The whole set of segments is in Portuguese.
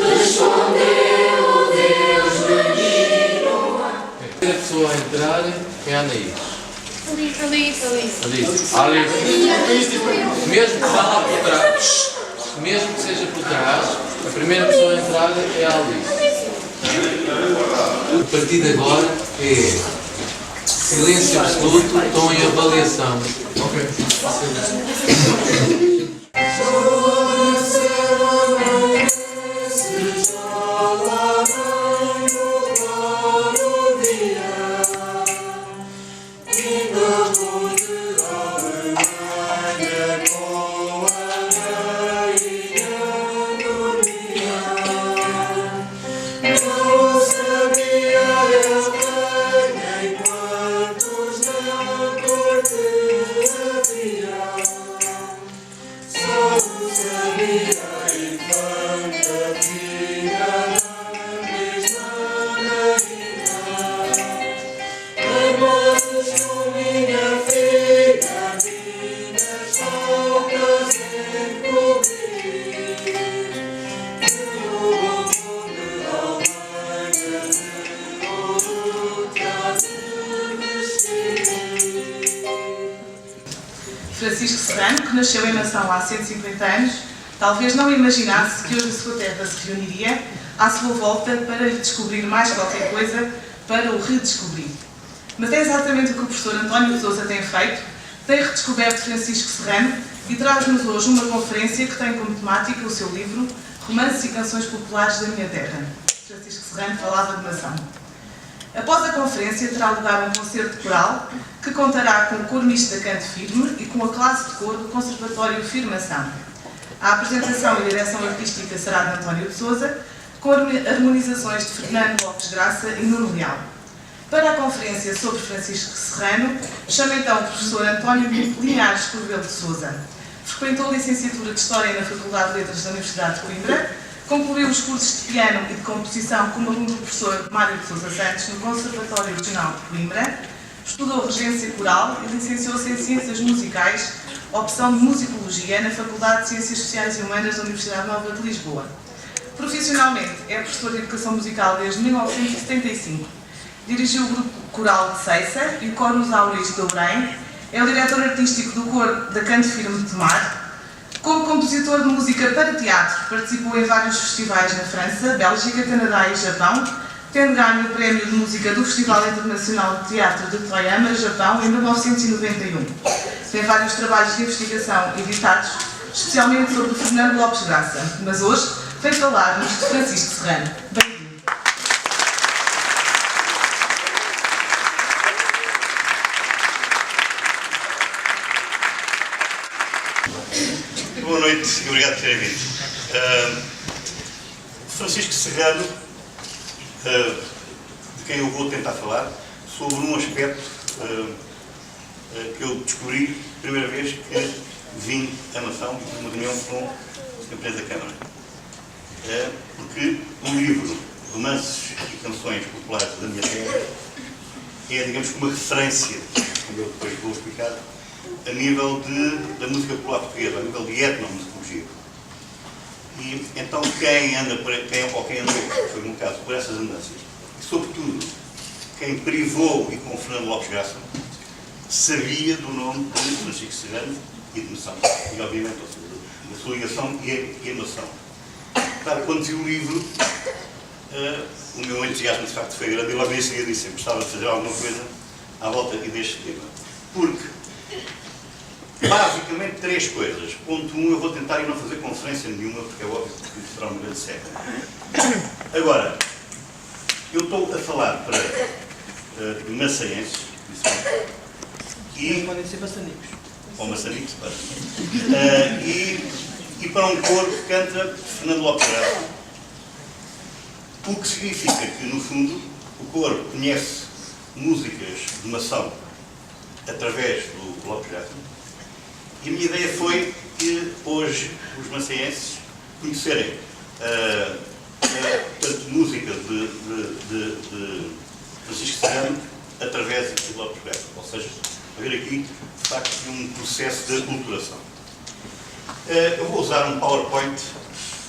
Respondeu Deus, menino. A primeira pessoa a entrar é a Anaís. Alice. Mesmo que vá lá por trás, mesmo que seja por trás, a primeira pessoa a entrar é a Alice. A partir de agora é silêncio absoluto, tom e avaliação. Francisco Serrano, que nasceu em Mação há 150 anos, talvez não imaginasse que hoje a sua terra se reuniria à sua volta para lhe descobrir mais qualquer coisa, para o redescobrir. Mas é exatamente o que o professor António de Sousa tem feito, tem redescoberto Francisco Serrano e traz-nos hoje uma conferência que tem como temática o seu livro Romances e Canções Populares da Minha Terra. Francisco Serrano falava de Mação. Após a conferência terá lugar um concerto coral que contará com o coro misto da Canto Firme e com a classe de coro do Conservatório Firmação. A apresentação e direção artística será de António de Sousa, com harmonizações de Fernando Lopes Graça e Nuno Leal. Para a conferência sobre Francisco Serrano, chama então o professor António Linhares Corbelo de Sousa. Frequentou a licenciatura de História na Faculdade de Letras da Universidade de Coimbra, concluiu os cursos de piano e de composição como aluno do professor Mário de Sousa Santos no Conservatório Regional de Coimbra, estudou regência coral e licenciou-se em Ciências Musicais, opção de Musicologia, na Faculdade de Ciências Sociais e Humanas da Universidade Nova de Lisboa. Profissionalmente, é professor de Educação Musical desde 1975. Dirigiu o grupo coral de Ceiça e o Coro dos Áureos de Ourém, é o diretor artístico do coro da Canto Firme de Tomar. Como compositor de música para teatro, participou em vários festivais na França, Bélgica, Canadá e Japão, tendo ganho o Prémio de Música do Festival Internacional de Teatro de Toyama, Japão, em 1991. Tem vários trabalhos de investigação editados, especialmente sobre Fernando Lopes Graça, mas hoje vem falar-nos de Francisco Serrano. Bem-vindo. Boa noite e obrigado por terem vindo. Francisco Serrano, de quem eu vou tentar falar, sobre um aspecto que eu descobri a primeira vez que vim a Mação de uma reunião com a Presidente da Câmara. Porque o livro Romances e Canções Populares da Minha Terra é, digamos, uma referência, como eu depois vou explicar, a nível da música popular portuguesa, a nível de etnomusicologia. E então quem andou, foi no caso, por essas andanças, e sobretudo quem privou e com o Fernando Lopes Graça, sabia do nome de Francisco Serrano e de Mação. E obviamente da sua ligação e a Mação. Claro, quando vi o livro, o meu entusiasmo de facto foi grande e logo em seguida disse que gostava de fazer alguma coisa à volta deste tema. Porque basicamente três coisas. Ponto 1, eu vou tentar e não fazer conferência nenhuma, porque é óbvio que isso será uma grande série. Agora, eu estou a falar para maçaenses, e podem ser maçanicos. Ou maçanicos, e para um coro que canta Fernando Lopes Graça. O que significa que, no fundo, o coro conhece músicas de Mação através do Lopes Graça. E a minha ideia foi que hoje os maçaenses conhecerem música de Francisco Serrano através do Lopes Graça. Ou seja, haver aqui, de facto, um processo de aculturação. Eu vou usar um PowerPoint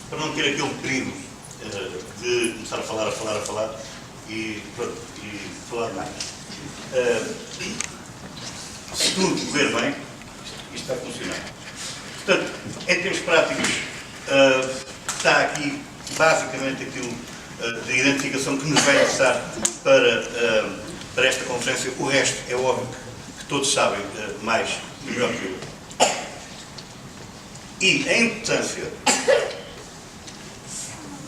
para não ter aquele perigo de começar a falar e, pronto, e falar mais. Se tudo correr bem, isto vai funcionar. Portanto, em termos práticos, está aqui basicamente aquilo de identificação que nos vai interessar para esta conferência. O resto é óbvio que todos sabem mais e melhor que eu. E a importância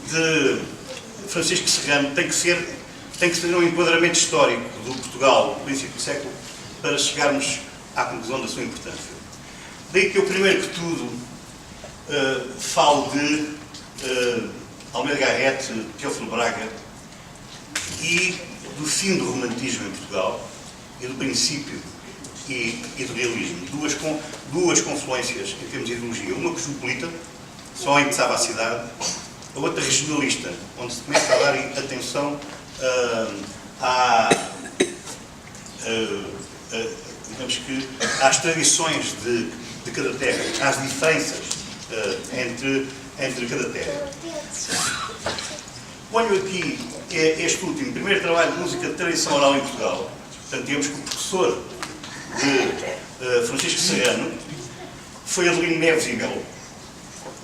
de Francisco Serrano tem que ser um enquadramento histórico do Portugal do princípio do século para chegarmos à conclusão da sua importância. Daí que eu, primeiro que tudo, falo de Almeida Garrett, Teófilo Braga e do fim do romantismo em Portugal e do princípio e do realismo. Duas confluências em termos de ideologia. Uma cosmopolita, só interessava a cidade, a outra regionalista, onde se começa a dar atenção digamos que às tradições de cada terra, às diferenças entre cada terra. Ponho aqui este último, primeiro trabalho de música de tradição oral em Portugal. Portanto, digamos que o professor de Francisco Serrano foi Adelino Neves e Melo.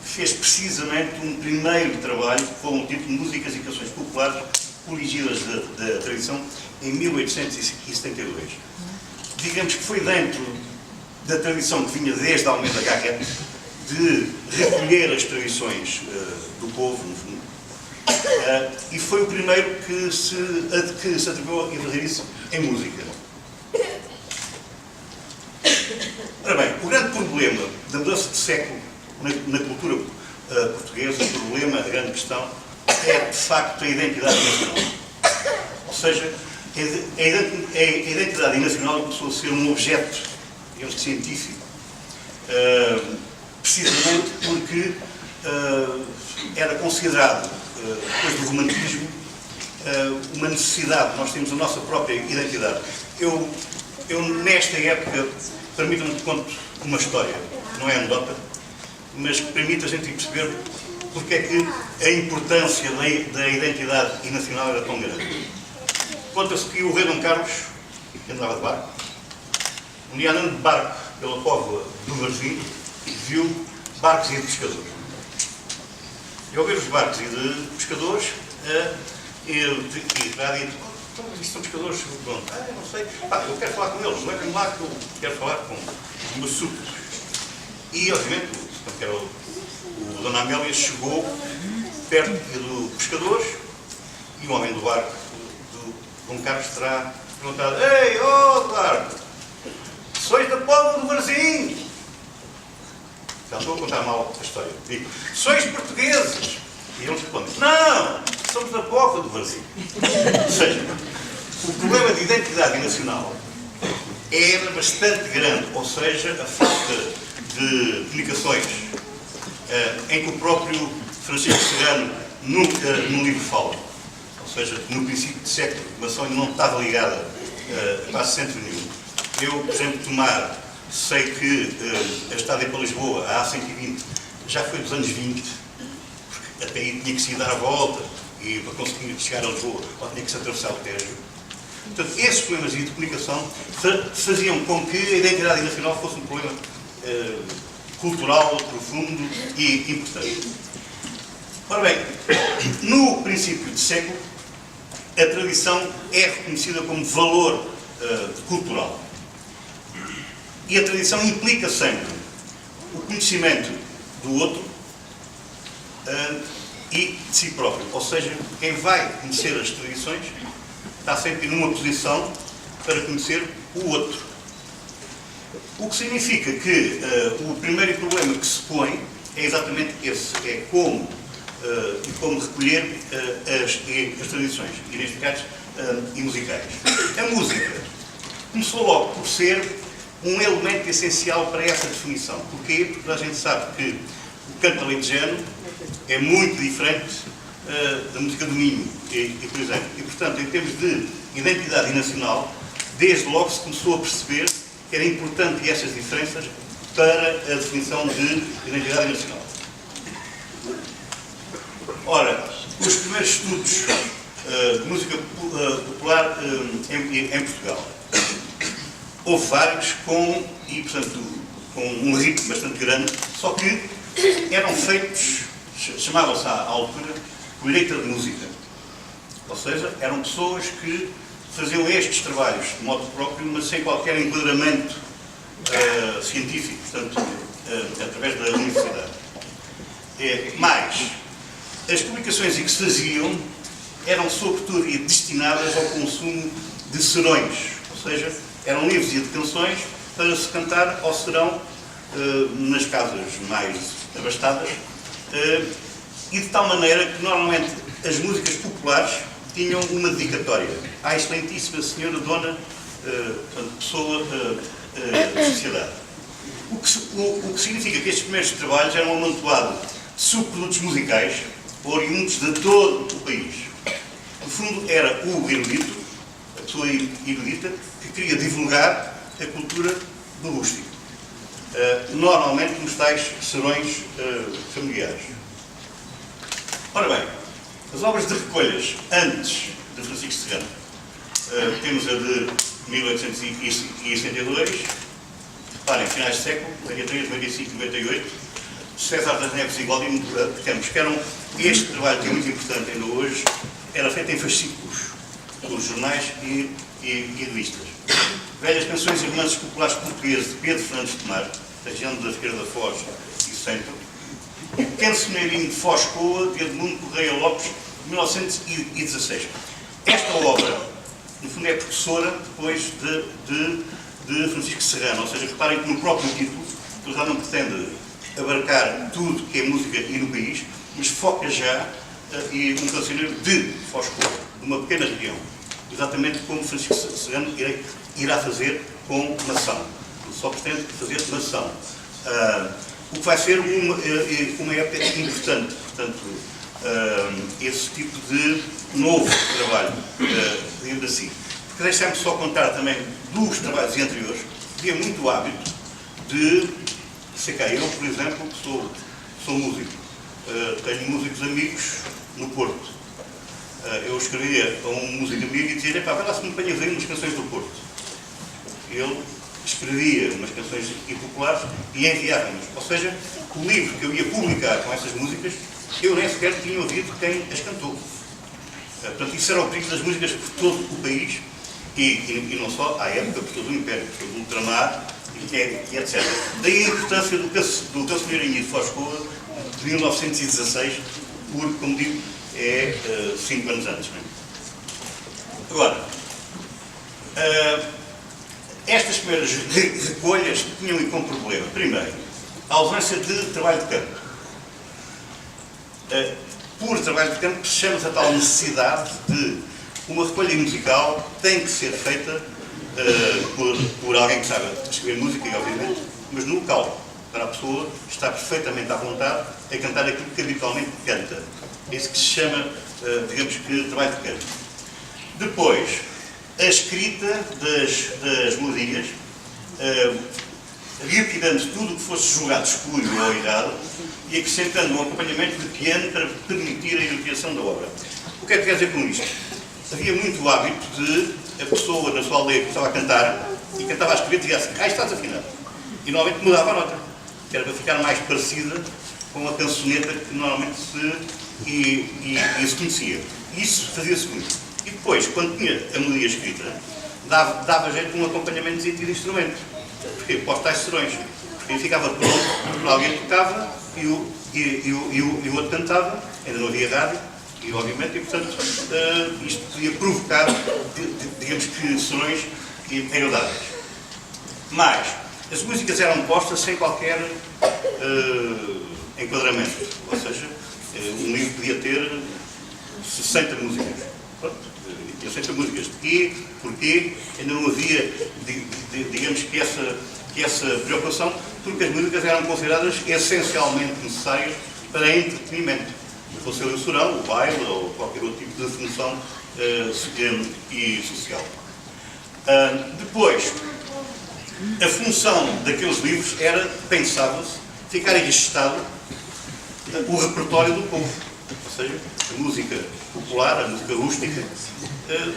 Fez precisamente um primeiro trabalho com o título Músicas e Canções Populares Coligidas da Tradição em 1872. Digamos que foi dentro da tradição que vinha desde Almeida Garrett de recolher as tradições do povo, no fundo, e foi o primeiro que se atreveu a fazer isso em música. Ora bem, o grande problema da mudança de século na cultura portuguesa, o problema, a grande questão, é de facto a identidade nacional. Ou seja, a identidade nacional começou a ser um objeto, digamos, científico, precisamente porque era considerado, depois do romantismo, uma necessidade. Nós temos a nossa própria identidade. Eu nesta época, permitam-me que conte uma história, não é anedota, mas que permite a gente perceber porque é que a importância da identidade nacional era tão grande. Conta-se que o rei Dom Carlos, que andava de barco, um dia andando de barco pela póvoa do Varzim, viu barcos e de pescadores. E ao ver os barcos e de pescadores, ele são pescadores, pronto, não sei, eu quero falar com eles, levem-me lá que eu quero falar com os meus súbditos. E, obviamente, o Dona Amélia chegou perto dos pescadores e o homem do barco, Dom Carlos, terá perguntado: Ei, barco, sois da póvoa do Varzim? Já estou a contar mal a história. Digo: sois portugueses? E eles respondem: Não, somos da póvoa do Varzim. Ou seja, o problema de identidade nacional era bastante grande, ou seja, a falta de comunicações, em que o próprio Francisco Serrano nunca no livro fala. Ou seja, no princípio do século, a população ainda não estava ligada a quase centro nenhum. Eu, por exemplo, Tomar, sei que a estada para Lisboa, a A120, já foi dos anos 20, porque até aí tinha que se dar a volta, e para conseguir chegar a Lisboa, ou tinha que se atravessar o Tejo. Portanto, esses problemas de comunicação faziam com que a identidade nacional fosse um problema cultural, profundo e importante. Ora bem, no princípio do século, a tradição é reconhecida como valor cultural. E a tradição implica sempre o conhecimento do outro e de si próprio. Ou seja, quem vai conhecer as tradições está sempre numa posição para conhecer o outro. O que significa que o primeiro problema que se põe é exatamente esse, é como recolher as tradições, e neste caso, e musicais. A música começou logo por ser um elemento essencial para essa definição. Porquê? Porque a gente sabe que o canto alentejano é muito diferente da música do Minho, por exemplo. E, portanto, em termos de identidade nacional, desde logo se começou a perceber que era importante essas diferenças para a definição de identidade nacional. Ora, os primeiros estudos de música popular em Portugal, houve vários portanto, com um ritmo bastante grande, só que eram feitos, chamavam-se à altura, colheita de música. Ou seja, eram pessoas que faziam estes trabalhos de modo próprio, mas sem qualquer enquadramento científico, portanto, através da universidade. Mas as publicações que se faziam eram sobretudo destinadas ao consumo de serões, ou seja, eram livros e de canções para se cantar ao serão nas casas mais abastadas, e de tal maneira que normalmente as músicas populares tinham uma dedicatória à excelentíssima senhora dona, portanto, pessoa de sociedade. O que significa que estes primeiros trabalhos eram um amontoado de subprodutos musicais oriundos de todo o país. No fundo, era o erudito, a pessoa erudita, que queria divulgar a cultura do rústico, normalmente nos tais serões familiares. Ora bem, as obras de recolhas antes de Francisco Serrano, temos a de 1862, reparem, finais de século, 93, 95, 98, César das Neves e Godinho Campos, que eram este trabalho que é muito importante ainda hoje, era feito em fascículos, pelos jornais e revistas. Velhas canções e romances populares portugueses de Pedro Fernandes de Tomar, da região da Figueira da Foz e Centro, e Pequeno Senhorino de Foz Coa, de Edmundo Correia Lopes, de 1916. Esta obra, no fundo, é precursora depois de Francisco Serrano, ou seja, reparem que no próprio título, que já não pretende abarcar tudo que é música e no país, mas foca já um cancioneiro de Foz Coa, de uma pequena região, exatamente como Francisco Serrano irá fazer com Mação. Ele só pretende fazer Mação. O que vai ser uma época importante, portanto, esse tipo de novo trabalho, digamos assim. Porque deixem-me só contar também dos trabalhos anteriores, havia muito hábito de, sei cá, eu, por exemplo, sou músico, tenho músicos amigos no Porto. Eu escrevia a um músico amigo e dizia, pá, vai lá se me apanhas aí umas canções do Porto. Ele escrevia umas canções populares e enviava-nos. Ou seja, o livro que eu ia publicar com essas músicas, eu nem sequer tinha ouvido quem as cantou. Portanto, isso era o perigo das músicas por todo o país e não só à época, por todo o Império, por todo o ultramar e etc. Daí a importância do Teu Senhorinho de Foz Coa de 1916, porque, como digo, é 5 anos antes. Não é? Agora, estas primeiras recolhas tinham e como problema, primeiro, a ausência de trabalho de campo. Por trabalho de campo, chama-se a tal necessidade de uma recolha musical tem que ser feita por alguém que saiba escrever música, obviamente, mas no local, para a pessoa estar perfeitamente à vontade a cantar aquilo que habitualmente canta. É isso que se chama, digamos que, trabalho de campo. Depois, a escrita das melodias, retirando tudo o que fosse julgado escuro ou errado e acrescentando um acompanhamento de piano para permitir a enunciação da obra. O que é que quer dizer com isto? Havia muito o hábito de a pessoa na sua aldeia que estava a cantar e cantava a escrever e dizia assim, está desafinado. E normalmente mudava a nota, que era para ficar mais parecida com a cançoneta que normalmente se conhecia. Isso fazia-se muito. E depois, quando tinha a melodia escrita, dava jeito de um acompanhamento de instrumento. Porquê? Para os tais serões. Porque ficava pronto, alguém tocava e o outro cantava, ainda não havia rádio, e obviamente, portanto, isto podia provocar, digamos que, serões agradáveis. Mas, as músicas eram postas sem qualquer enquadramento. Ou seja, um livro podia ter 60 músicas. Pronto, 60 músicas. De quê? Porquê? Ainda não havia, digamos que essa preocupação, porque as músicas eram consideradas essencialmente necessárias para entretenimento. Fosse o serão, o baile ou qualquer outro tipo de função e social. Depois, a função daqueles livros era, pensava-se, ficar registado o repertório do povo. ou seja, a música popular, a música rústica,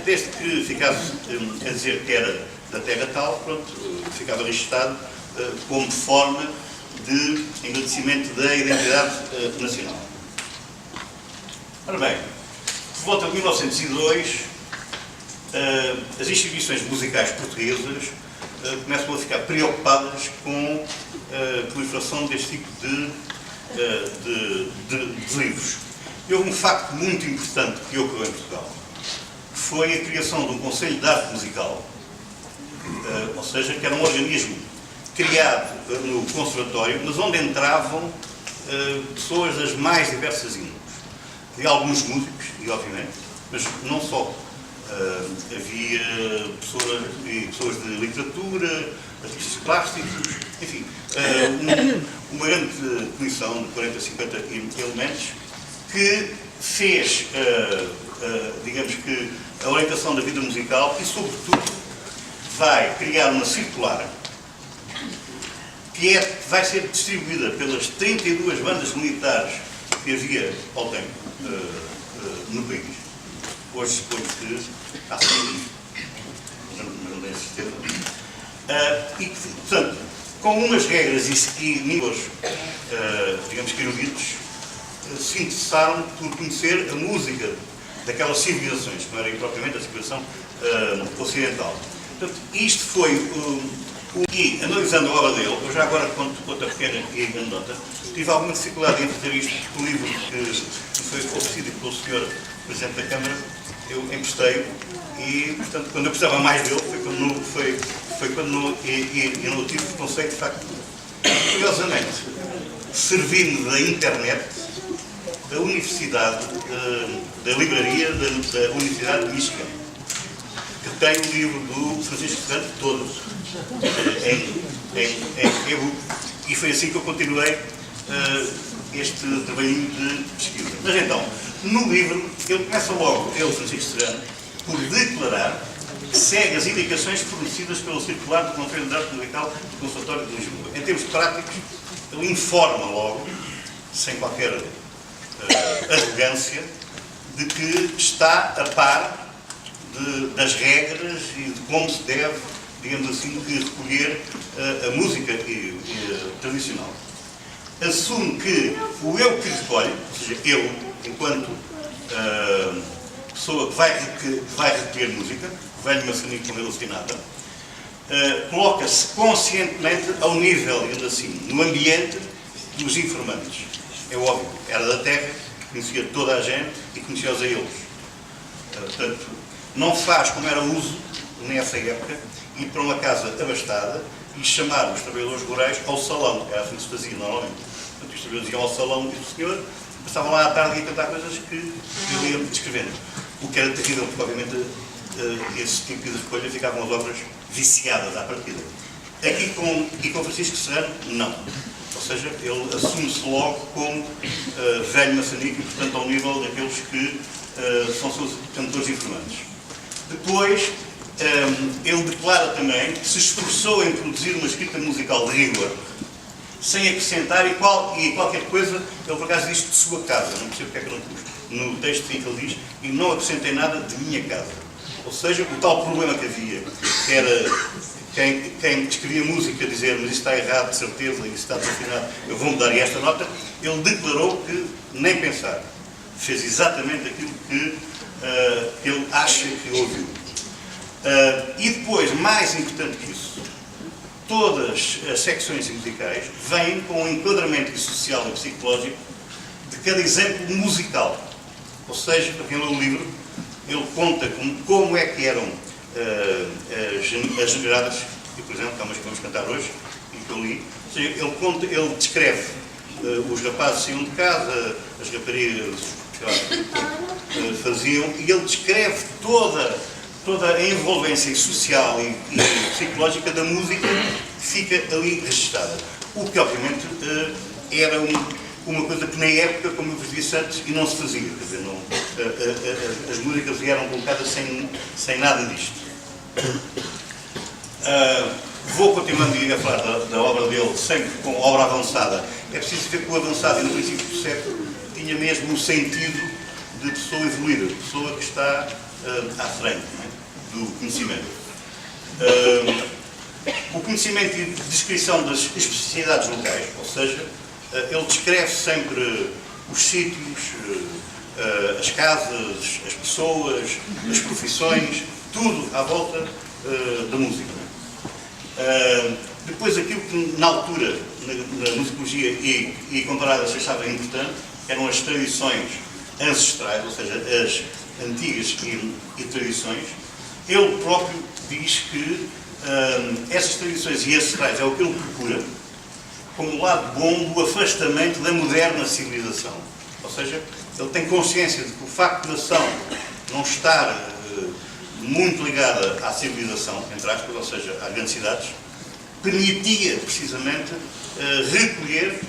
desde que ficasse a dizer que era da terra tal, pronto, ficava registado como forma de engrandecimento da identidade nacional. Ora bem, por volta de 1902, as instituições musicais portuguesas começam a ficar preocupadas com a proliferação deste tipo de livros. E houve um facto muito importante que ocorreu em Portugal, que foi a criação de um Conselho de Arte Musical, ou seja, que era um organismo criado no Conservatório, mas onde entravam pessoas das mais diversas índoles. Havia alguns músicos, e obviamente, mas não só. Havia pessoas de literatura, artistas plásticos, enfim, uma grande comissão de 40, 50 elementos que fez, digamos que, a orientação da vida musical e, sobretudo, vai criar uma circular que vai ser distribuída pelas 32 bandas militares que havia ao tempo no país. Hoje suponho que há 100 mil, não tenho certeza. E que, portanto, com umas regras e níveis, digamos que eruditos, se interessaram por conhecer a música daquelas civilizações, que não era propriamente a civilização ocidental. Portanto, isto foi e, analisando a obra dele, eu já agora conto outra pequena e grande nota, tive alguma dificuldade em fazer isto, porque o livro que foi oferecido pelo Sr. Presidente da Câmara, eu emprestei e, portanto, quando eu precisava mais dele, foi quando eu não tive conceito, de facto, curiosamente, servi-me da internet, da Universidade, da livraria da Universidade de Michigan, que tem o livro do Francisco Serrano, todos, em e-book, e foi assim que eu continuei este trabalhinho de pesquisa. Mas então, no livro, ele começa logo, Francisco Serrano, por declarar que segue as indicações fornecidas pelo circular do Conselho de Arte Musical do Conservatório de Lisboa. Em termos práticos, ele informa logo, sem qualquer arrogância, de que está a par das regras e de como se deve, digamos assim, recolher a música tradicional. Assume que o eu que recolhe, ou seja, eu, enquanto pessoa que vai recolher música, o velho maçanico como ele alucinada, coloca-se conscientemente ao nível, digamos assim, no ambiente dos informantes. É óbvio, era da terra, conhecia toda a gente e conhecia-os a eles. Portanto, não faz como era uso nessa época, ir para uma casa abastada e chamar os trabalhadores rurais ao salão. Era assim que se fazia normalmente. Portanto, os trabalhadores iam ao salão do senhor, passavam lá à tarde e a cantar coisas que ele ia descrevendo. O que era terrível, porque obviamente esse tipo de recolha ficavam as obras viciadas à partida. Aqui com Francisco Serrano, não. Ou seja, ele assume-se logo como velho maçanico e, portanto, ao nível daqueles que são seus cantores informantes. Depois, ele declara também que se esforçou em produzir uma escrita musical de rigor, sem acrescentar e qualquer coisa, ele por acaso diz de sua casa, não percebo porque é que eu não pus. No texto que ele diz, e não acrescentei nada de minha casa. Ou seja, o tal problema que havia, que era quem escrevia música dizer, mas isso está errado, de certeza, isso está desafinado, eu vou mudar esta nota, ele declarou que nem pensar. Fez exatamente aquilo que ele acha que ouviu. E depois, mais importante que isso, todas as secções musicais vêm com um enquadramento social e psicológico de cada exemplo musical. Ou seja, para quem lê o livro, ele conta como é que eram as generadas, e por exemplo, há umas que vamos cantar hoje, e que eu li. Ou seja, ele descreve os rapazes saíam de casa, as raparigas faziam, e ele descreve toda a envolvência social e psicológica da música que fica ali registada. O que, obviamente, era uma coisa que na época, como eu vos disse antes, e não se fazia. Quer dizer, as músicas vieram colocadas sem nada disto. Vou continuando a falar da obra dele, sempre com obra avançada. É preciso ver que o avançado, no princípio do século, tinha mesmo o sentido de pessoa evoluída, de pessoa que está à frente, não é? Do conhecimento. O conhecimento e descrição das especificidades locais, ou seja, ele descreve sempre os sítios, as casas, as pessoas, as profissões, tudo à volta da música. Depois, aquilo que na altura, na musicologia e comparada se achava importante, eram as tradições ancestrais, ou seja, as antigas e tradições. Ele próprio diz que essas tradições e ancestrais é o que ele procura como o lado bom do afastamento da moderna civilização. Ou seja, ele tem consciência de que o facto de a nação não estar muito ligada à civilização, entre aspas, ou seja, às grandes cidades, permitia precisamente recolher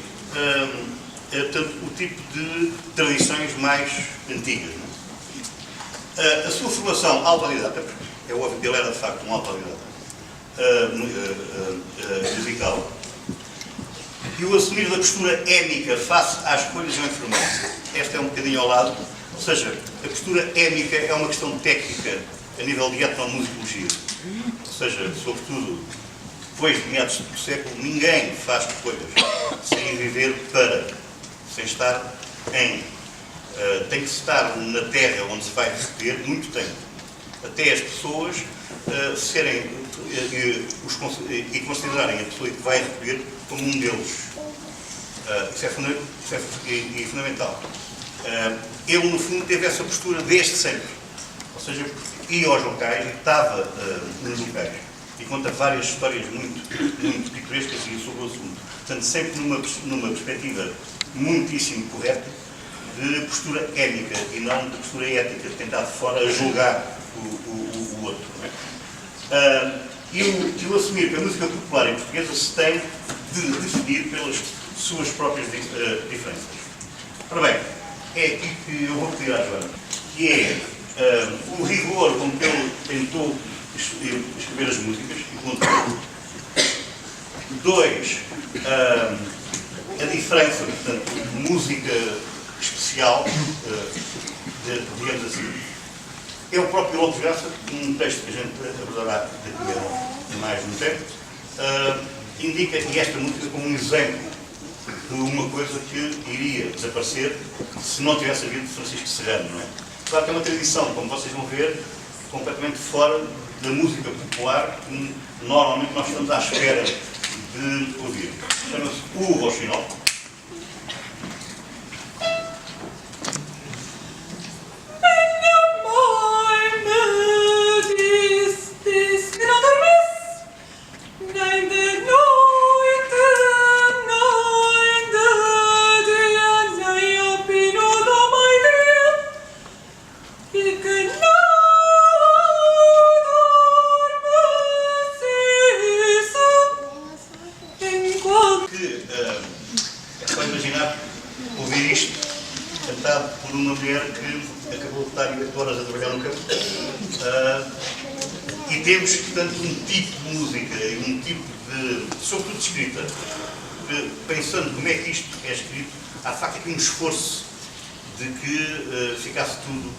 portanto, o tipo de tradições mais antigas. Não é? A sua formação autodidata, é óbvio que ele era de facto um autodidata musical, e o assumir da postura étnica face às escolhas da enfermagem. Esta é um bocadinho ao lado, ou seja, a postura étnica é uma questão técnica a nível de etnomusicologia. Ou seja, sobretudo, depois de meados do século, ninguém faz escolhas sem viver para, sem estar em. Tem que estar na terra onde se vai receber muito tempo, até as pessoas serem e considerarem a pessoa que vai receber como um deles. Isso é fundamental. Ele, no fundo, teve essa postura desde sempre. Ou seja, ia aos locais e estava nos locais. E conta várias histórias muito pitorescas sobre o assunto. Portanto, sempre numa perspectiva muitíssimo correta de postura étnica e não de postura ética, de tentar de fora julgar o outro. Não é? E o assumir que a música popular em portuguesa se tem de definir pelas suas próprias diferenças. Ora bem, é aqui que eu vou pedir à Joana, que é o rigor com que ele tentou escrever as músicas, e ponto 2, a diferença, portanto, de música especial, digamos assim. É o próprio Lobo de Graça, um texto que a gente abordará daqui a mais um tempo, indica esta música como um exemplo de uma coisa que iria desaparecer se não tivesse havido Francisco Serrano, não é? Claro que é uma tradição, como vocês vão ver, completamente fora da música popular que normalmente nós estamos à espera de ouvir. Chama-se O Roxinol. E temos, portanto, um tipo de música e um tipo de, sobretudo de escrita, que, pensando como é que isto é escrito, há de facto aqui um esforço de que ficasse tudo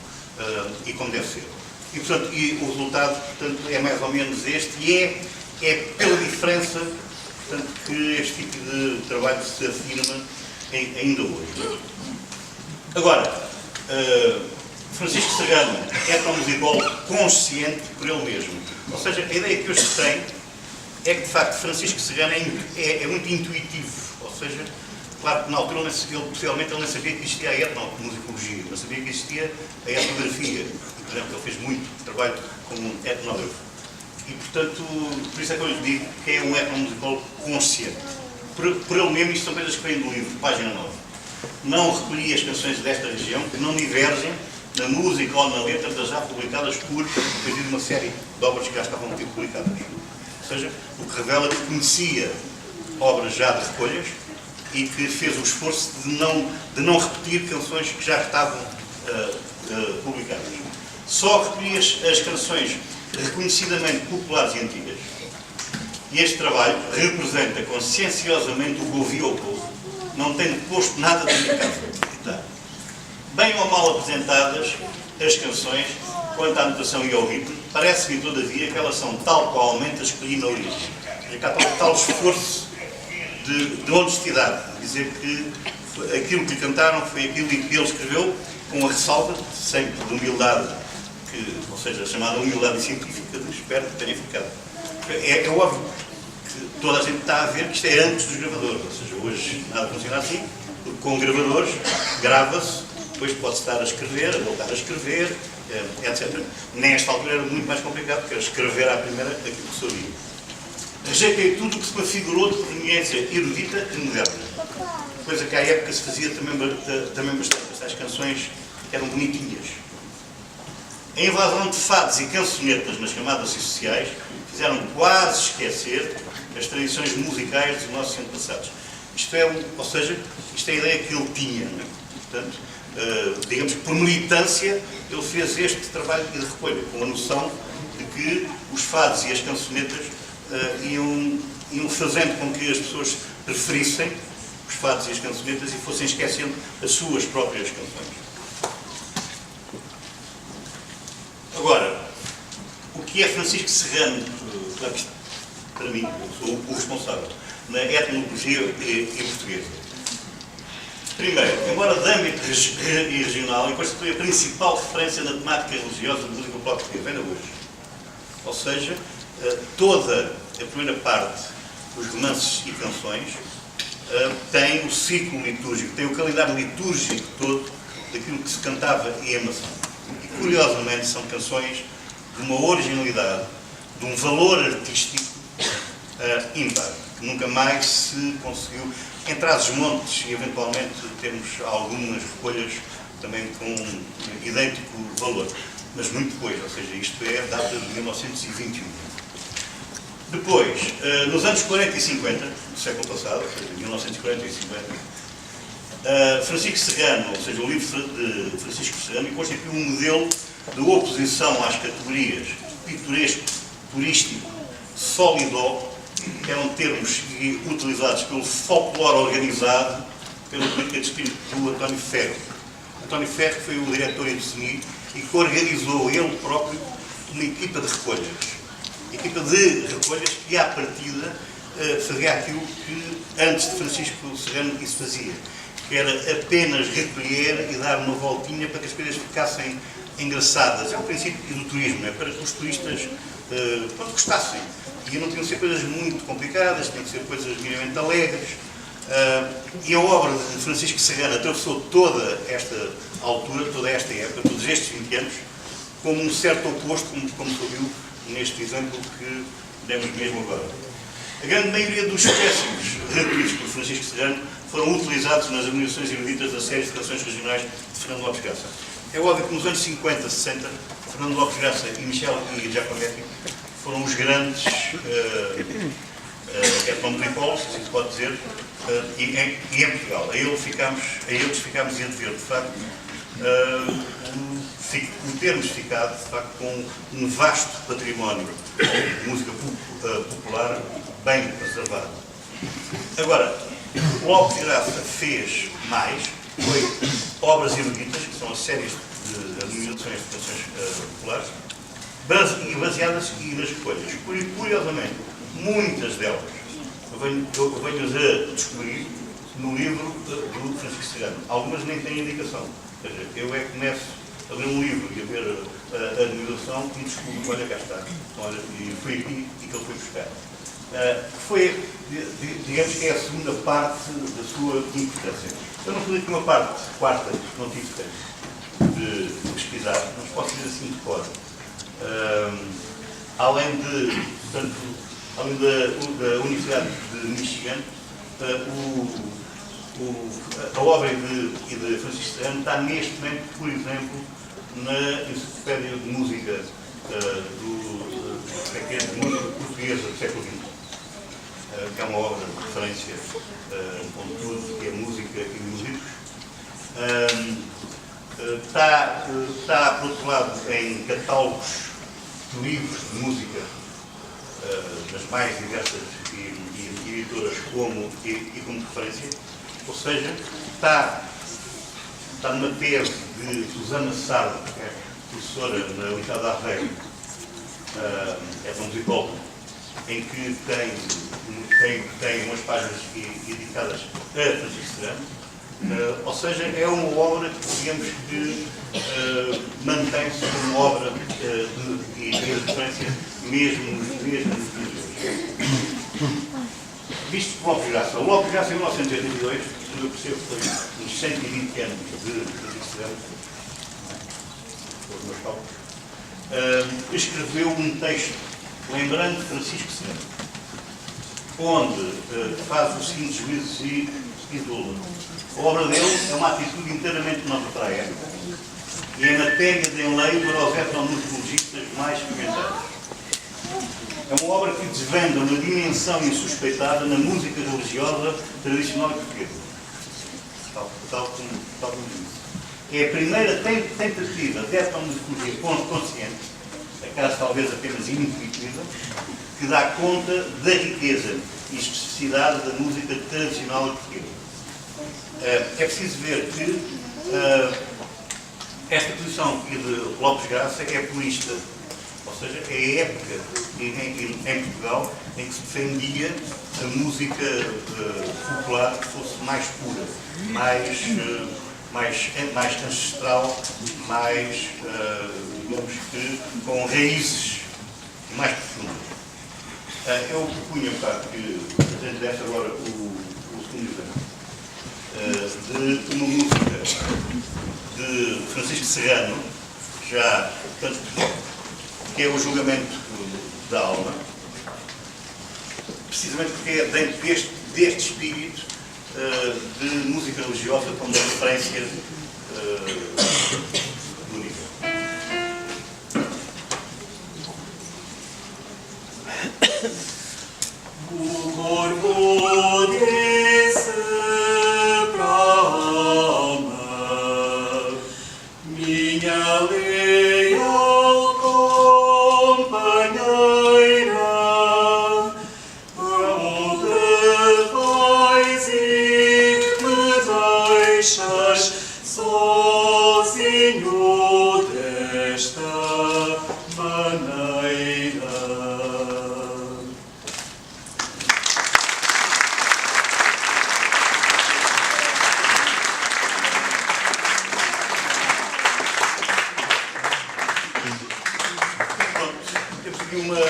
e como deve ser. E, portanto, o resultado, portanto, é mais ou menos este, e é pela diferença, portanto, que este tipo de trabalho se afirma ainda hoje. Agora, Francisco Serrano é tão musical consciente por ele mesmo. Ou seja, a ideia que hoje se tem é que, de facto, Francisco Serrano é muito intuitivo. Ou seja, claro que na altura, possivelmente, ele nem sabia que existia a etnomusicologia, não sabia que existia a etnografia. E, por exemplo, ele fez muito trabalho como etnógrafo. E, portanto, por isso é que eu lhe digo que é um etnomusical consciente. Por ele mesmo, isto são coisas que vêm do livro, página 9. Não recolhi as canções desta região que não divergem na música ou na letra das já publicadas por de uma série de obras que já estavam publicadas. Ou seja, o que revela que conhecia obras já de recolhas e que fez o esforço de não repetir canções que já estavam publicadas. Só recolhi as canções reconhecidamente populares e antigas. E este trabalho representa conscienciosamente o que ouvi ao povo, não tendo posto nada da minha casa. Tá. as canções quanto à notação e ao ritmo. Parece-me, todavia, que elas são tal qualmente as escolhi na origem. Há tal esforço de honestidade, de dizer que aquilo que cantaram foi aquilo que ele escreveu, com a ressalva, sempre de humildade, ou seja, a chamada humildade científica, espero que tenha ficado. É óbvio que toda a gente está a ver que isto é antes dos gravadores, ou seja, hoje nada funciona assim, porque com gravadores grava-se, depois pode-se estar a escrever, a voltar a escrever, etc. Nesta altura era muito mais complicado, porque era escrever à primeira aquilo que sabia. Rejeitei tudo o que se configurou de proveniência erudita e moderna, coisa que à época se fazia também bastante. Estas canções eram bonitinhas. A invasão de fados e cançonetas nas camadas sociais fizeram quase esquecer as tradições musicais dos nossos antepassados. Isto é a ideia que ele tinha. Não é? Portanto, digamos que por militância ele fez este trabalho de recolha, com a noção de que os fados e as cançonetas iam fazendo com que as pessoas preferissem os fados e as cançonetas e fossem esquecendo as suas próprias canções. Agora, o que é Francisco Serrano, para mim, eu sou o responsável, na etnologia portuguesa? Primeiro, embora de âmbito e regional, ele constitui a principal referência na temática religiosa do música popular portuguesa, ainda hoje. Ou seja, toda a primeira parte dos romances e canções tem o ciclo litúrgico, tem o calendário litúrgico todo daquilo que se cantava em Amação. E, curiosamente, são canções de uma originalidade, de um valor artístico ímpar, que nunca mais se conseguiu. Em Trás-os-Montes, e eventualmente temos algumas recolhas também com idêntico valor, mas muito depois, ou seja, isto é a data de 1921. Depois, nos anos 40 e 50, do século passado, ou seja, 1940 e 50, Francisco Serrano, ou seja, o livro de Francisco Serrano, constituiu um modelo de oposição às categorias pitoresco, turístico, solidó, que eram termos utilizados pelo folclore organizado pela política de espírito do António Ferro. António Ferro foi o diretor em Desenho e que organizou ele próprio uma equipa de recolhas. Equipa de recolhas que, à partida, fazia aquilo que antes de Francisco Serrano isso fazia, que era apenas recolher e dar uma voltinha para que as coisas ficassem engraçadas. É o princípio do turismo, é para que os turistas gostassem. E não tinham que ser coisas muito complicadas, tinham que ser coisas minimamente alegres. E a obra de Francisco Serrano atravessou toda esta altura, toda esta época, todos estes 20 anos, como um certo oposto, como se ouviu neste exemplo que demos mesmo agora. A grande maioria dos espécimes recolhidos por Francisco Serrano foram utilizados nas harmonizações eruditas da série de canções regionais de Fernando Lopes Graça. É óbvio que nos anos 50, 60, Fernando Lopes Graça e Michel e Giacometti foram os grandes etnometrópoles, se se pode dizer, e em Portugal. A eles ficámos a dever, de facto, o termos ficado, de facto, com um vasto património de música popular bem preservado. Agora, o Lopes Graça fez mais, foi obras eruditas, que são as séries de harmonizações de canções populares, e baseadas nas recolhas. Curiosamente, muitas delas eu venho-as a descobrir no livro do Francisco Serrano. Algumas nem têm indicação. Ou seja, eu começo a ler um livro e a ver a harmonização e descubro, olha, cá está. Olha, e foi aqui que ele foi buscar. Foi, digamos que é a segunda parte da sua importância. Eu não falei que uma parte quarta que não tive tempo de pesquisar, mas posso dizer assim de cor. Além da Universidade de Michigan, a obra de Francisco Serrano está neste momento, por exemplo, na Enciclopédia de Música de música portuguesa do século XX, que é uma obra de referência onde tudo que é música e músicos. Está, por outro lado, em catálogos de livros de música das mais diversas editoras como referência, ou seja, está numa tese de Susana Sardo, professora na Universidade de Aveiro, é uma musicóloga, em que tem umas páginas dedicadas a Francisco Serrano, ou seja, é uma obra que, digamos que, mantém-se como obra de referência mesmo nos dias de hoje. Visto que o Lopes Graça em 1982, eu percebo que foi uns 120 anos de Francisco Serrano, os meus cálculos, escreveu um texto lembrando Francisco Serrano, onde faz os seguintes juízos e titula: a obra dele é uma atitude inteiramente nova para a época e é matéria de enleio para os etnomusicologistas mais experimentados. É uma obra que desvenda uma dimensão insuspeitada na música religiosa tradicional portuguesa. Tal como disse. É a primeira tentativa de etnomusicologia consciente, acaso talvez apenas intuitiva, que dá conta da riqueza e especificidade da música tradicional portuguesa. É preciso ver que esta posição aqui de Lopes Graça é purista, ou seja, é a época em Portugal em que se defendia a música popular que fosse mais pura, mais ancestral, mais, digamos que, com raízes mais profundas. Eu propunha que a gente desse agora o segundo exame de uma música de Francisco Serrano, já, portanto, que é o Julgamento da Alma, precisamente porque é dentro deste espírito de música religiosa como referência única. O corpo desse pra alma, minha leal companheira, aonde vais e me deixas sozinho desta maneira? Uma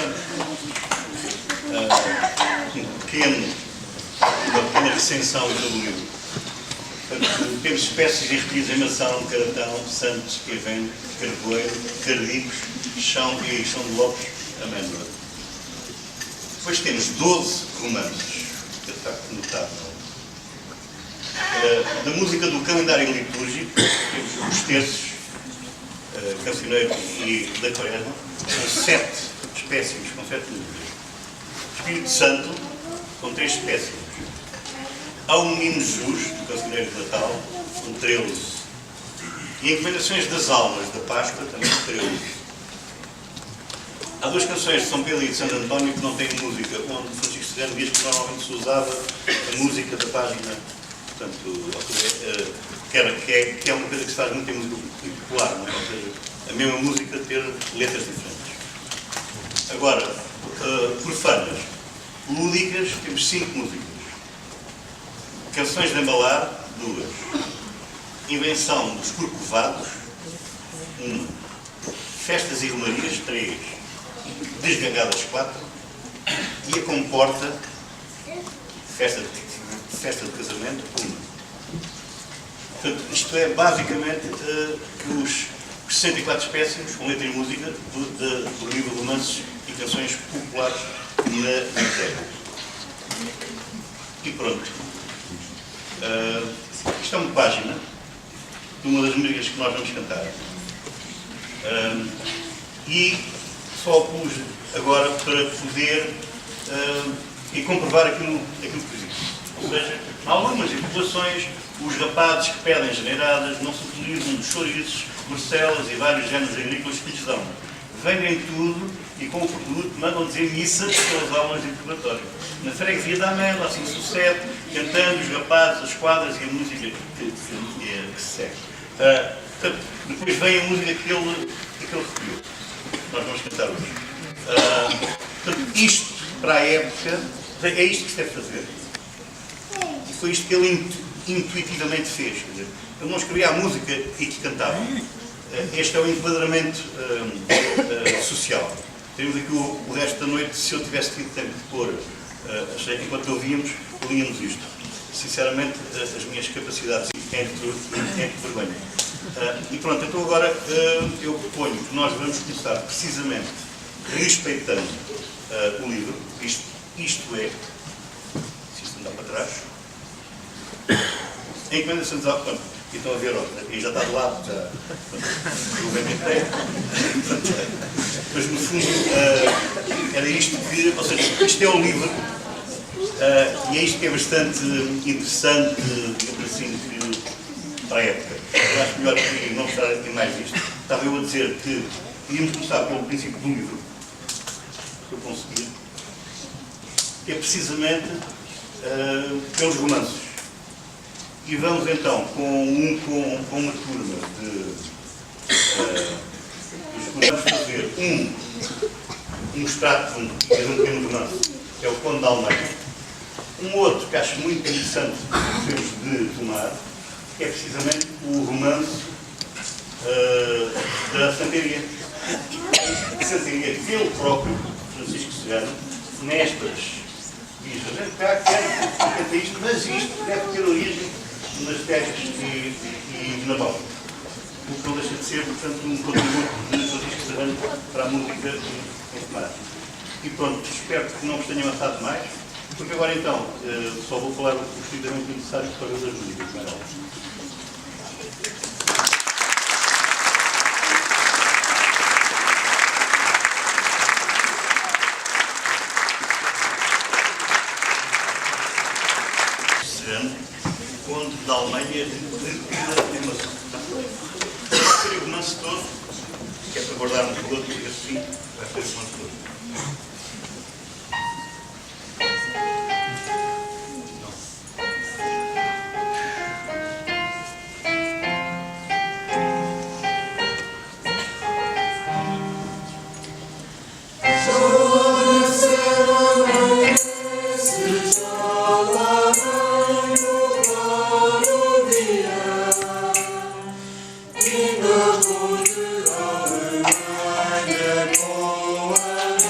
pequena recensão do livro. Temos espécies repetidas em maçã, caratão, santos, esquiveno, carvoeiro, cardicos, chão e chão de lopes, amêndoa. Depois temos 12 romances, que é de facto notável. Da música do calendário litúrgico, temos os terços, cancioneiro e da quaresma, com 7 espécies, com 7 músicas. Espírito Santo, com 3 espécies. Há o Menino Jesus, do Cancioneiro de Natal, com 13. E Encomendações das Almas, da Páscoa, também com 13. Há 2 canções de São Pedro e de Santo António que não têm música, onde Francisco Serrano diz que normalmente se usava a música da página, portanto, que é uma coisa que se faz muito em música popular, não é? Ou seja, a mesma música ter letras diferentes. Agora, profanas, lúdicas, temos 5 músicas. Canções de embalar, 2. Invenção dos Corcovados, 1. Festas e romarias, 3. Desgangadas, 4. E a Comporta, festa de casamento, 1. Portanto, isto é basicamente os 64 espécies, com letra e música, do livro de romances e canções populares na terra. E pronto. Isto é uma página de uma das músicas que nós vamos cantar. E só pus agora para poder e comprovar aquilo que disse. Ou seja, há algumas populações, os rapazes que pedem generadas não se utilizam dos chouriços, morcelas e vários géneros agrícolas que lhes dão. Vendem tudo e com o produto mandam dizer missas pelas almas de purgatório. Na freguesia da Amela, assim sucede, cantando os rapazes, as quadras e a música que se segue. Portanto, depois vem a música que ele recolheu. Nós vamos cantar hoje. Portanto, isto, para a época, é isto que se deve fazer. E foi isto que ele intuitivamente fez. Quer dizer, ele não escrevia a música e que cantava. Este é o enquadramento social. Temos aqui o resto da noite, se eu tivesse tido tempo de pôr, enquanto ouvíamos, líamos isto. Sinceramente, as minhas capacidades têm vergonha. E pronto, então agora eu proponho que nós vamos começar precisamente respeitando o livro. Isto é, se isto andar para trás, a encomenda de Santos Alves, e estão a ver, e já está do lado, já o bem inteiro. Mas no fundo era isto que, ou seja, isto é o livro, e é isto que é bastante interessante, digamos assim, para a época. Eu acho melhor que não mostrar aqui mais isto. Estava eu a dizer que íamos começar pelo princípio do livro, que eu consegui, que é precisamente pelos romances. E vamos então com uma turma vamos fazer um extrato de um pequeno romance, que é o Conde de Almeida. Um outro que acho muito interessante que temos de tomar, que é precisamente o romance da Santeria. A Santeria, que ele próprio, Francisco Serrano, nestas diz, a gente cá quer isto, mas isto deve ter origem nas terras e na Báltica. O que não deixa de ser, portanto, um contributo de Francisco Serrano para a música em Tomar. E pronto, espero que não vos tenha amassado mais, porque agora então só vou falar o estritamente necessário para as músicas, não é? Conde de Almeida de Emação. Vou ter o romance todo, que é para guardarmos o outro, e assim vai ser o romance todo. Oh,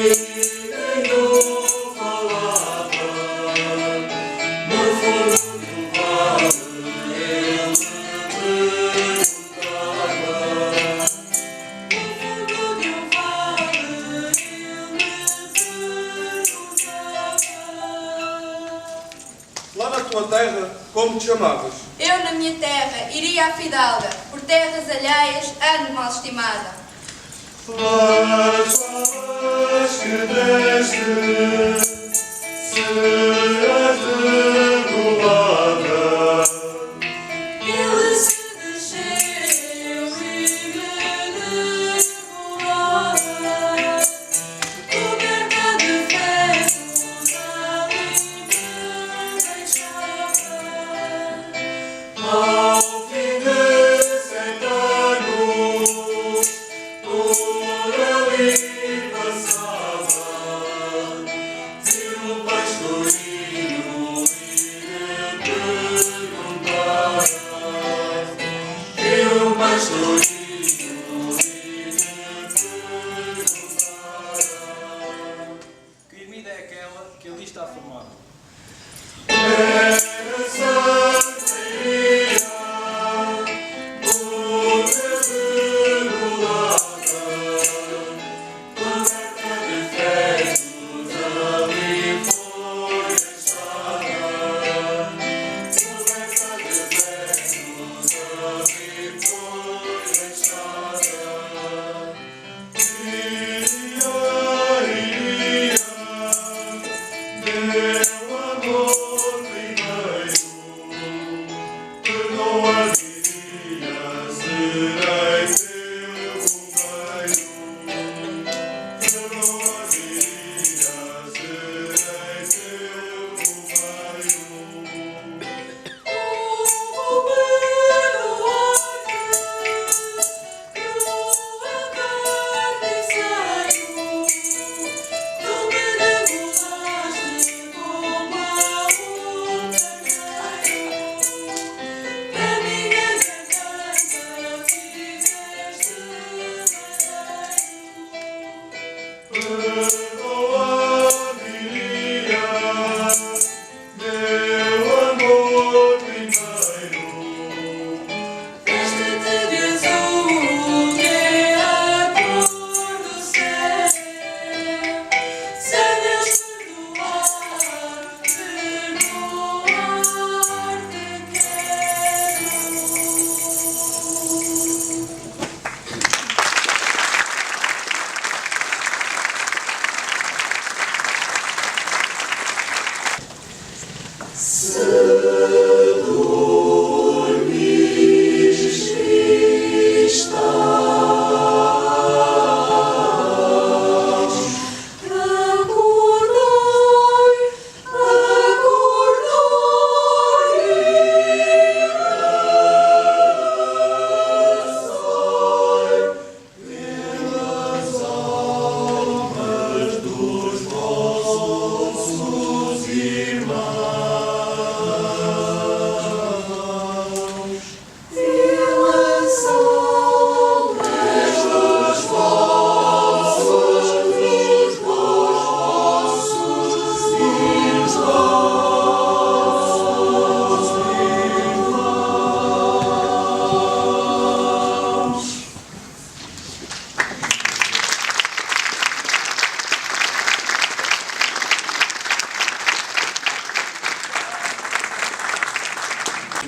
Lá na tua terra, como te chamavas? Eu, na minha terra, iria à fidalga, por terras alheias, ando mal estimada. Mas que deste serás degolada. Ele se desceu e me degolada, coberta de ferros, ali me deixava. Ao fim de 100 anos, por ali passava, viu o pastorinho e lhe perguntava. Viu o pastorinho e lhe perguntava. Que ermida é aquela que ali está formada? Era Santa Iria, mulher degolada, coberta de ferros, ali foi deixada. Coberta de ferros, ali foi deixada. Iria, Iria, meu amor primeiro, perdoa, diria, serei teu companheiro. Perdoa, diria, serei teu companheiro. Perdoa, diria, meu amor primeiro. Veste-te de azul, que é a cor do céu. Se Deus perdoar-te quero.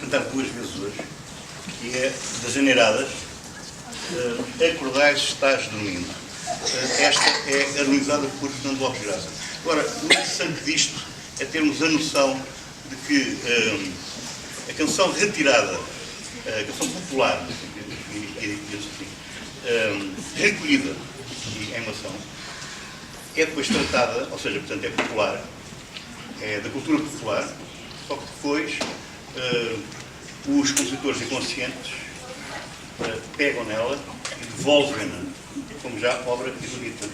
Cantar duas vezes hoje, que é das Janeiradas, Acordais, estás dormindo. Esta é harmonizada por Fernando Lopes Graça. Agora, o interessante disto é termos a noção de que a canção retirada, a canção popular, recolhida em mação, é depois tratada, ou seja, portanto é popular, é da cultura popular, só que depois os compositores inconscientes pegam nela e devolvem-na como já obra erudita.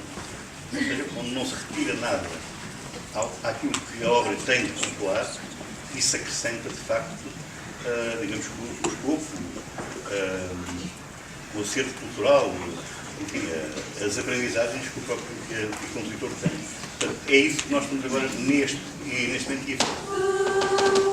Ou seja, onde não se retira nada àquilo que a obra tem de popular, isso acrescenta de facto, digamos, o escopo, o acervo cultural, enfim, as aprendizagens que o próprio compositor tem. Portanto, é isso que nós estamos agora neste momento aqui a fazer.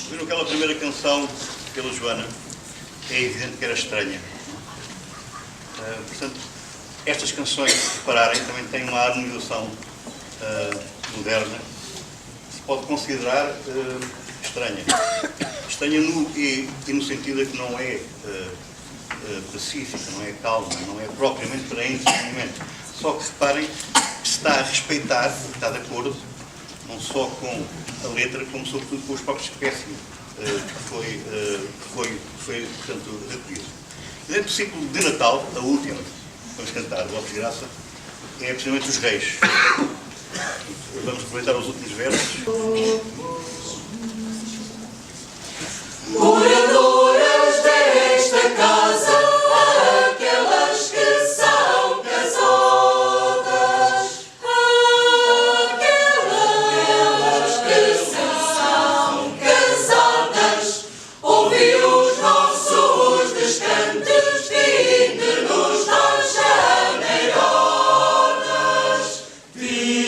Viram aquela primeira canção pela Joana? É evidente que era estranha. Portanto, estas canções, se repararem, também têm uma harmonização moderna, que se pode considerar estranha. Estranha no sentido de que não é pacífica, não é calma, não é propriamente para entretenimento. Só que reparem que está a respeitar, está de acordo, não só com a letra, como sobretudo com os próprios espécimes que foi portanto, recolhido. Dentro do ciclo de Natal, a última, vamos cantar, Lopes de Graça, é precisamente os Reis. Vamos aproveitar os últimos versos. Moradoras desta casa, aquelas que são casadas, aquelas que são casadas, ouvi os nossos descantes vindo-nos das janeiradas, vindos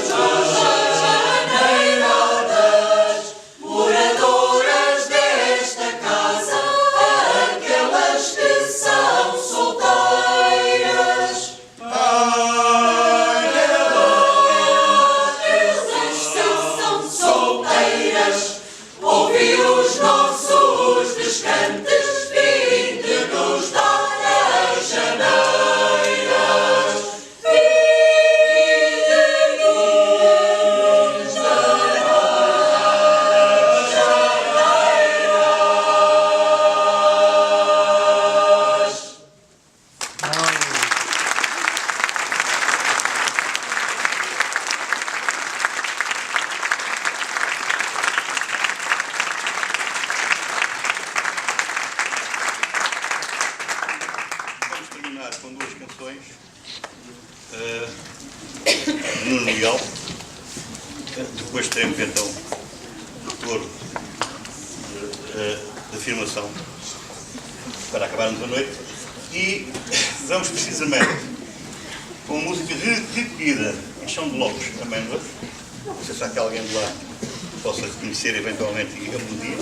das janeiradas, moradoras desta casa, aquelas que são solteiras. Aquelas que são solteiras, ouvi os nossos descantes vindo-nos das janeiras. Vindos das janeiras. Vamos terminar com duas canções. Nuno Miguel. Depois teremos então o retorno da afirmação para acabarmos a noite. E vamos precisamente com uma música recolhida em chão de Lopes, Amêndoas. Não sei se há aqui alguém de lá que possa reconhecer eventualmente a melodia.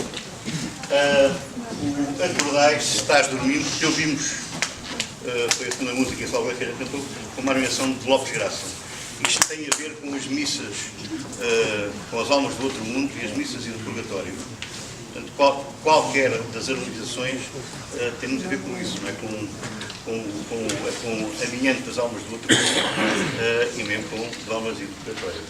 O Acordais, se estás dormindo, que ouvimos, foi a segunda música que a gente cantou, com uma animação de Lopes Graça. Isto tem a ver com as missas, com as almas do outro mundo e as missas e do purgatório. Portanto, qualquer das harmonizações tem muito a ver com isso, não é? Com o alinhamento das almas do outro mundo e mesmo com as almas e do purgatório.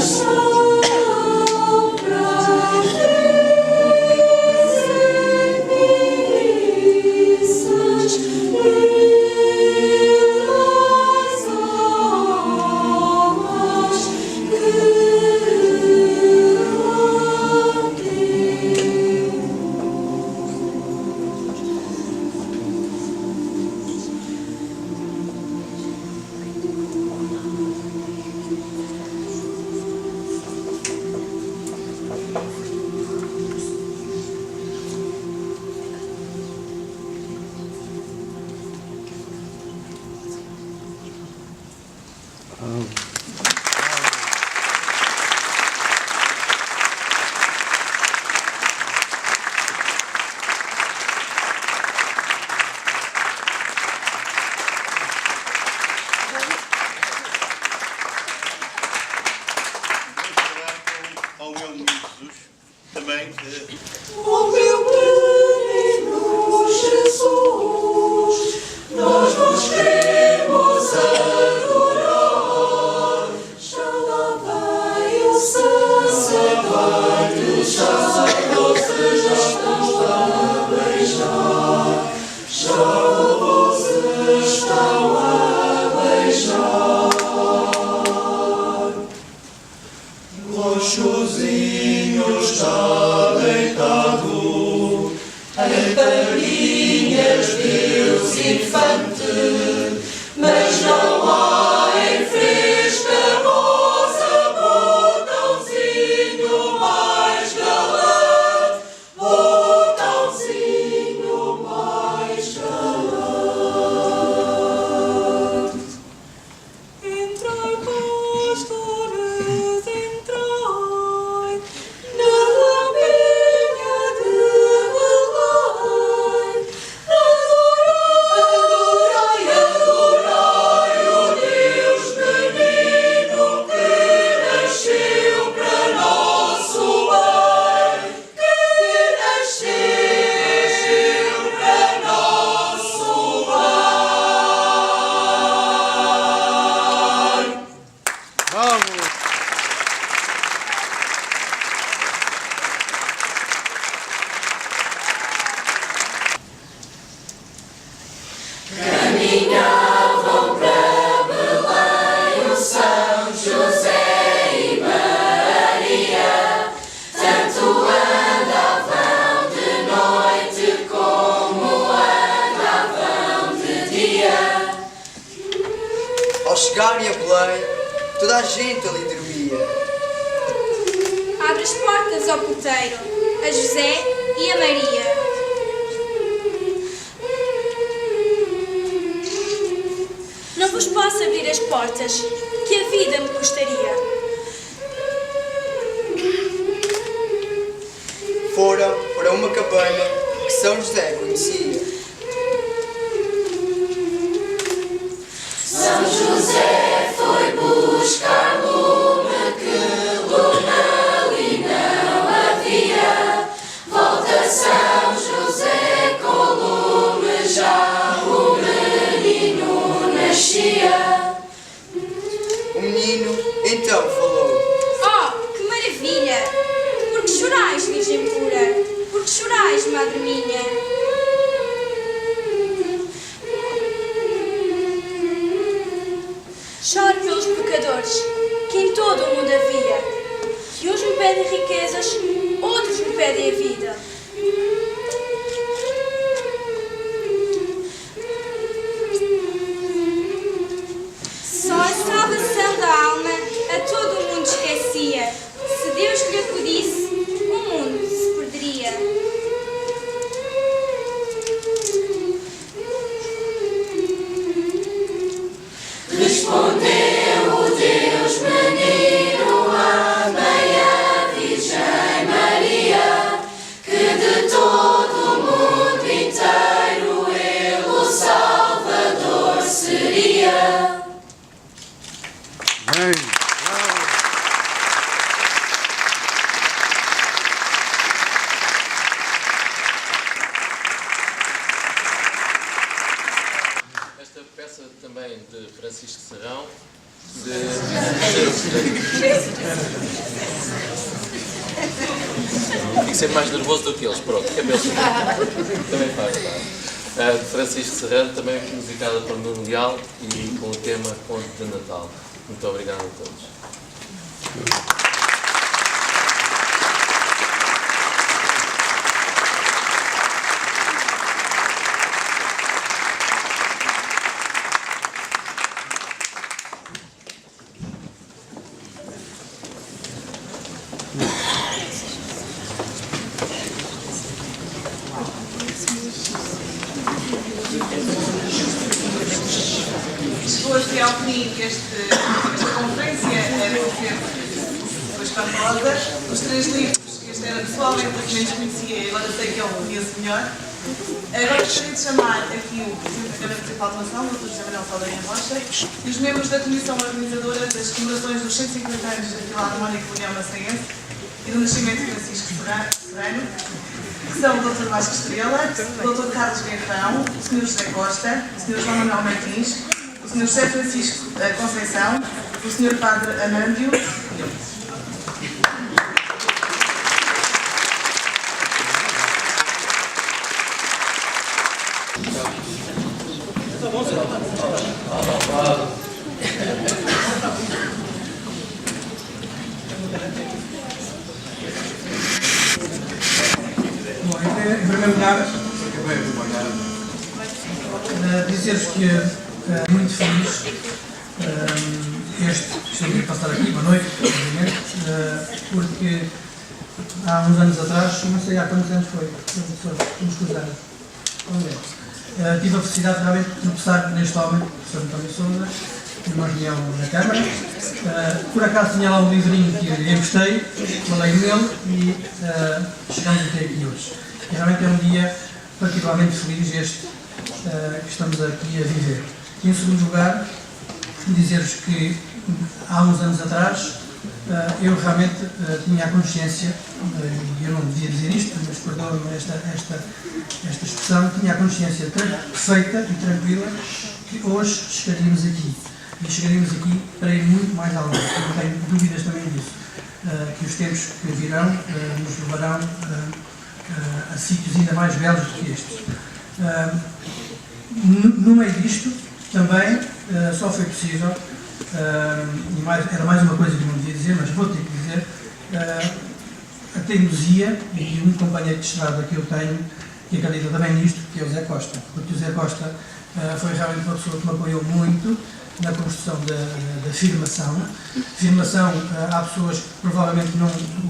Sombra chegarem a Belém, toda a gente ali dormia. Abre as portas ao puteiro, a José e a Maria. Não vos posso abrir as portas, que a vida me custaria. Foram para uma cabana que São José conhecia. São José foi buscar lume, que lume ali não havia. Volta São José com lume, já o menino nascia. O menino então falou: Oh, que maravilha! Por que chorais, Virgem pura? Por que chorais, Madre minha? Choro pelos pecadores, que em todo o mundo havia, que uns me pedem riquezas, outros me pedem a vida. Só a salvação da alma a todo o mundo esquecia. Se Deus lhe acudisse, o mundo se perderia. Respondeu o Deus menino, amei a Virgem Maria, que de todo o mundo inteiro ele o Salvador seria. Esta peça também de Francisco Serrão, Fico sempre mais nervoso do que eles, pronto, cabelo também faz. De Francisco Serrano, também musicada por Nuno Leal e com o tema Conto de Natal. Muito obrigado a todos. Chegou até ao fim esta conferência, era foi espantosa. Os 3 livros, este era pessoalmente o que menos conhecia e agora sei que é o que conheço melhor. Agora gostaria de chamar aqui o Presidente da Câmara Municipal de Mação, o Dr. José Manuel Saldanha Rocha, e os membros da Comissão Organizadora das comemorações dos 150 anos da Filarmónica União Maçaense e do nascimento de Francisco Serrano, que são o Dr. Vasco Estrela, o Dr. Carlos Guerrão, o Sr. José Costa, o Sr. João Manuel Martins, o Sr. José Francisco Conceição, o Sr. Padre Amândio e eu. Bom, em primeiro lugar, dizer-vos que muito feliz estou a passar aqui, boa noite, obviamente, porque há uns anos atrás, não sei há quantos anos foi, uns quantos anos, tive a felicidade realmente de tropeçar neste homem, o professor António Sousa, numa reunião na Câmara. Por acaso tinha lá um livrinho que eu gostei, falei nele e chegamos até aqui hoje. E realmente é um dia particularmente feliz este que estamos aqui a viver. E em segundo lugar, dizer-vos que há uns anos atrás eu realmente tinha a consciência, e eu não devia dizer isto, mas perdoa-me esta expressão, tinha a consciência perfeita e tranquila que hoje chegaríamos aqui. E chegaríamos aqui para ir muito mais além. Eu não tenho dúvidas também disso. Que os tempos que virão nos levarão a sítios ainda mais belos do que estes. No meio disto, também só foi possível, era mais uma coisa que eu não devia dizer, mas vou ter que dizer, a teimosia e um companheiro de estrada que eu tenho, que acredita também nisto, que é o Zé Costa. Porque o Zé Costa foi realmente uma pessoa que me apoiou muito na construção da firmação. Firmação, há pessoas que provavelmente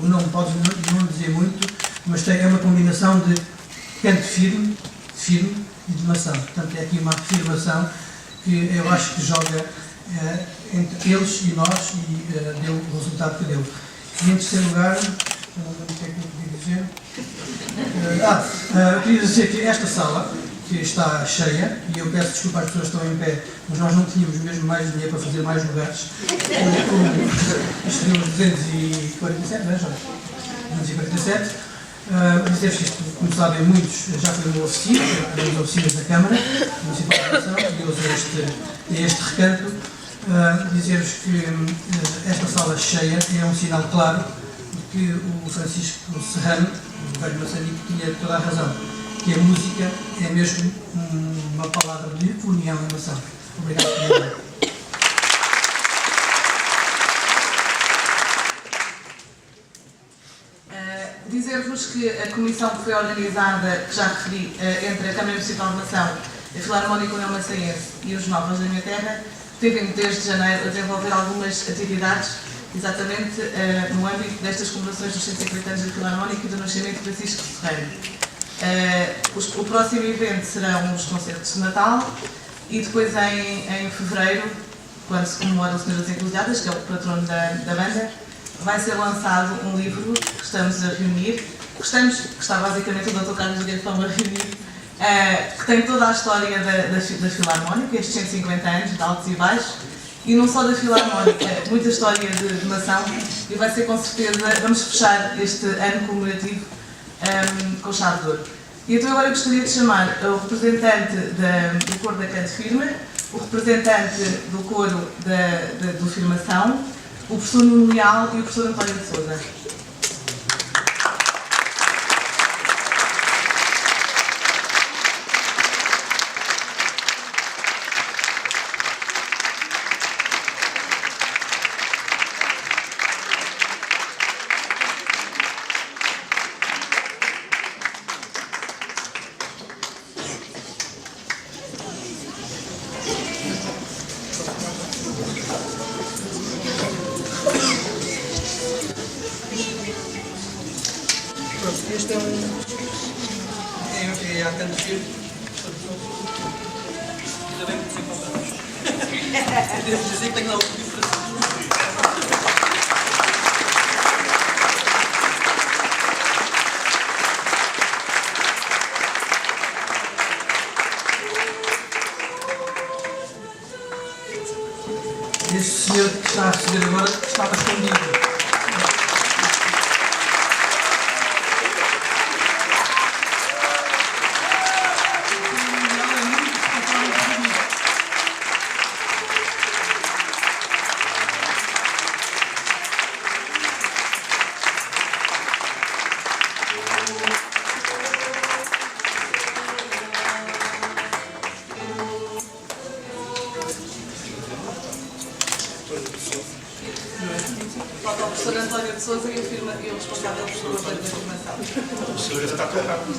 o nome pode não dizer muito, mas é uma combinação de canto firme e de mação. Portanto, é aqui uma afirmação que eu acho que joga entre eles e nós e deu o resultado que deu. E em terceiro lugar, eu não sei o que é que eu queria dizer. Eu queria dizer que esta sala, que está cheia, e eu peço desculpa às pessoas que estão em pé, mas nós não tínhamos mesmo mais dinheiro para fazer mais lugares. Isto deu 247, não é, Jorge? 247. Dizer que isto, como sabem muitos, já foi uma oficina, das oficinas da Câmara Municipal de Educação, e deu-se este recanto. Dizer-vos que esta sala cheia é um sinal claro de que o Francisco Serrano, o velho maçanico, tinha toda a razão, que a música é mesmo uma palavra de união e emoção. Obrigado por me. Dizer-vos que a comissão que foi organizada, que já referi, entre a Câmara Municipal de Mação, a Filarmónica União Maçaense e os Novos da Minha Terra, teve desde janeiro a desenvolver algumas atividades, exatamente no âmbito destas comemorações dos 150 anos da Filarmónica e do nascimento de Francisco Serrano. O próximo evento serão os concertos de Natal e depois em fevereiro, quando se comemora o Senhor das Encruzilhadas, que é o patrono da banda, vai ser lançado um livro que estamos a reunir, que está basicamente o Dr. Carlos Garfão a reunir, que tem toda a história da Filarmónica, estes 150 anos de altos e baixos, e não só da Filarmónica, muita história de nação, e vai ser com certeza, vamos fechar este ano comemorativo com chave de ouro. E então agora eu gostaria de chamar o representante do coro da Canto Firme, o representante do coro do Firmação, o professor Nuno Leal e o professor António de Sousa. Este é a Canto Firme. Ainda bem que nos encontramos. Devo dizer que tenho lá o pedido para si. Este senhor que está a receber agora estava escondido. Falta o professor António de Sousa e o responsável pelo apoio da formação. O senhor já está tocado.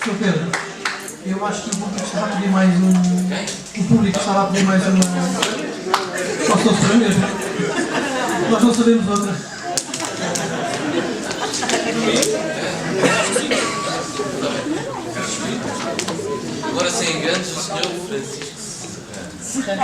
Sr. Pedro, eu acho que o público estava a pedir mais um. O público estava a pedir mais uma. Só se fosse mesmo. Nós não sabemos outra. Agora sem enganos, o Sr. Francisco Serrano.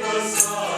Passava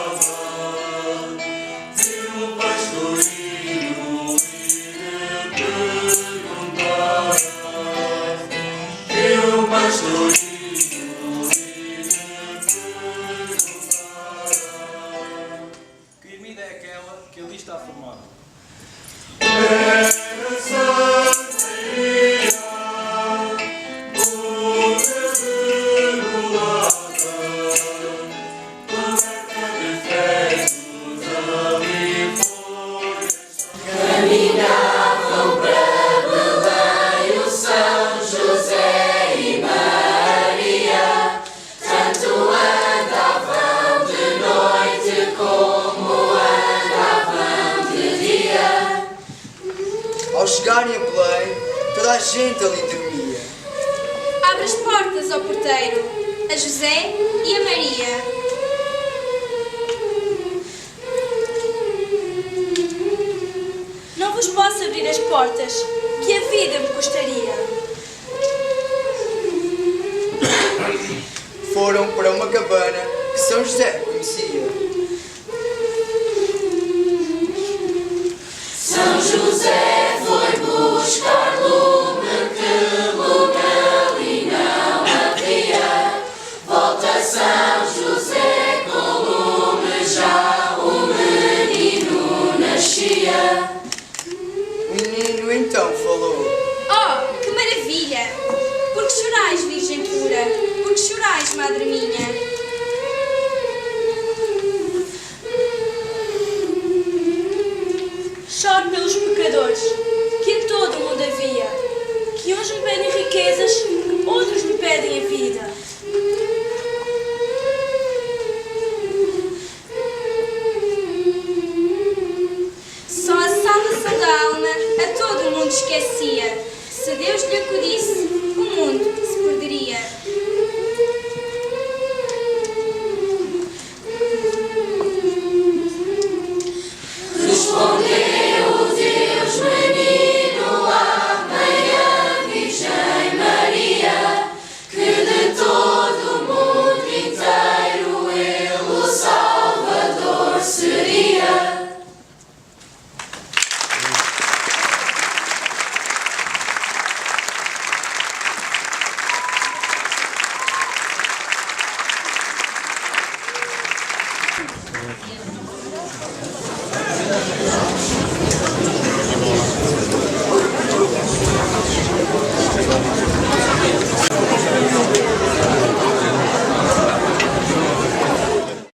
a José e a Maria. Não vos posso abrir as portas que a vida me custaria. Foram para uma cabana que São José conhecia. São José foi buscar lume, que lume ali não havia. Volta São José com lume, já o menino nascia. O menino então falou: Oh, que maravilha! Por que chorais, Virgem pura? Por que chorais, Madre minha?